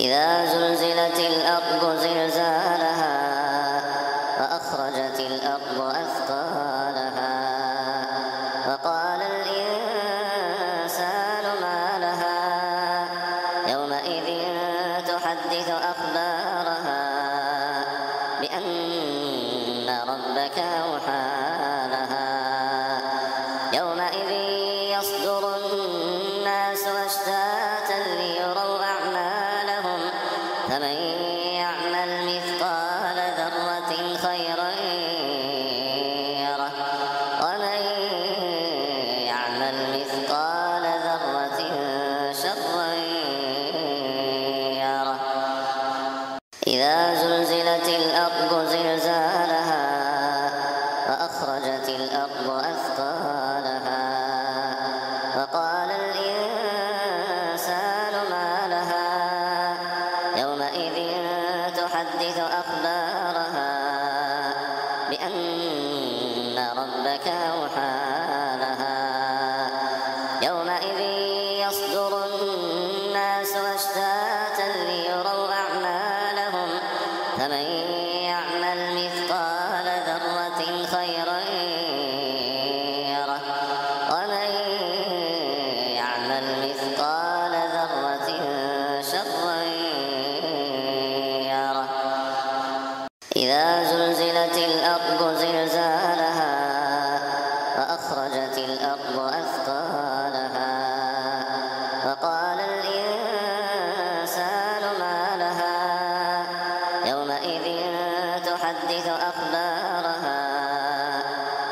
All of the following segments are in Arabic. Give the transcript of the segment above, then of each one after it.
إذا زلزلت الأرض زلزالها وأخرجت الأرض أثقالها وقال الإنسان ما لها يومئذ تحدث أخبارها بأن ربك أوحى لها يومئذ يصدر الناس أشتاتا ليروا أعمالهم فمن يعمل مثقال ذرة خيرا يره ومن يعمل مثقال ذرة شرا يره إذا زلزلت الأرض زلزالها وأخرجت الأرض أثقالها وقال الإنسان ما لها يومئذ تحدث أخبارها بأن ربك أوحى لها يومئذ يصدر الناس أشتاتا ليروا أعمالهم فمن يعمل مثقال ذرة خيرا يره ومن يعمل مثقال ذرة شرا يره إذا زلزلت الأرض زلزالها وأخرجت الأرض أثقالها وقال الإنسان ما لها يومئذ تحدث أخبارها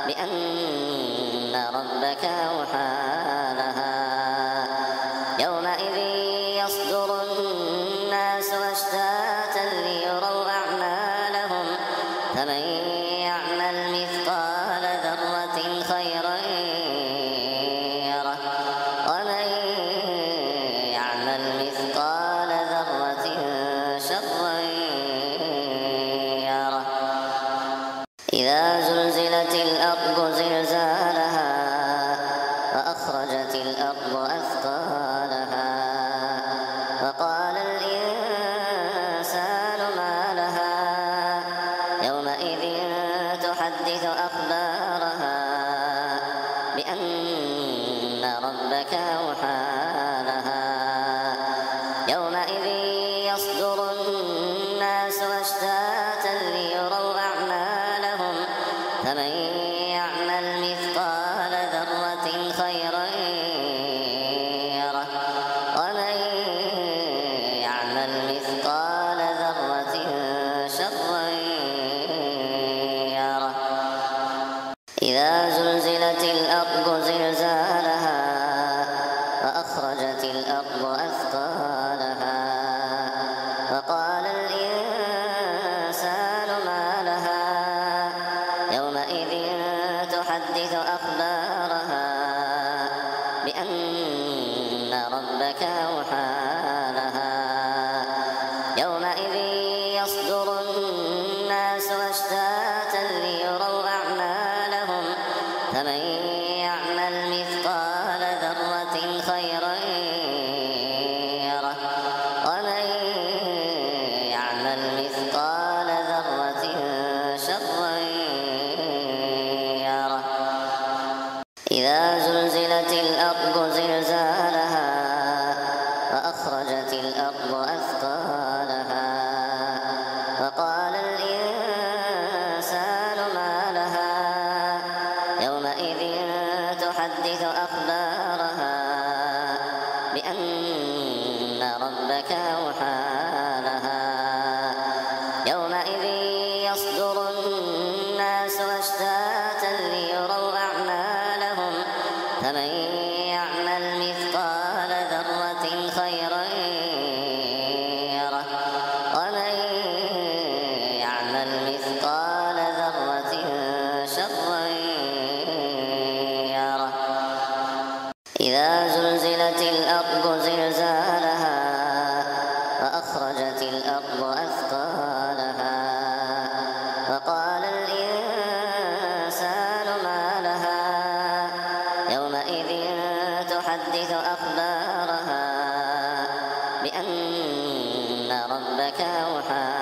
بأن ربك أوحى لها يومئذ يصدر الناس أشتاتا ليروا أعمالهم فمن يعمل مثقال ذرة خيرا يره ومن يعمل مثقال ذرة شرا يره إذا زلزلت الأرض زلزالها وأخرجت الأرض أثقالها وقال الإنسان ما لها يومئذ تحدث أخبارها بأن ربك أوحى لها يومئذ يصدر الناس أشتاتا ليروا أعمالهم فمن يعمل مثقال ذرة خيرا يره ومن يعمل مثقال ذرة شرا يره إذا زلزلت الأرض زلزالها وأخرجت الأرض أثقالها وقال الإنسان ما لها يومئذ تحدث أخبارها بأن ربك أوحى لها يومئذ يصدر الناس أشتاتا ليروا أعمالهم فمن يعمل مثقال ذرة خيرا يره ومن يعمل مثقال ذرة شرا يره إذا زلزلت الأرض زلزالها وأخرجت الأرض أثقالها وقال الإنسان ما لها يومئذ تحدث أخبارها بأن ربك أوحى لها يومئذ يصدر الناس أشتاتا ليروا أعمالهم فمن يعمل مثقال ذرة خيرا يره ومن يعمل مثقال ذرة شرا يره إذا زلزلت الأرض زلزالها ربك أوحى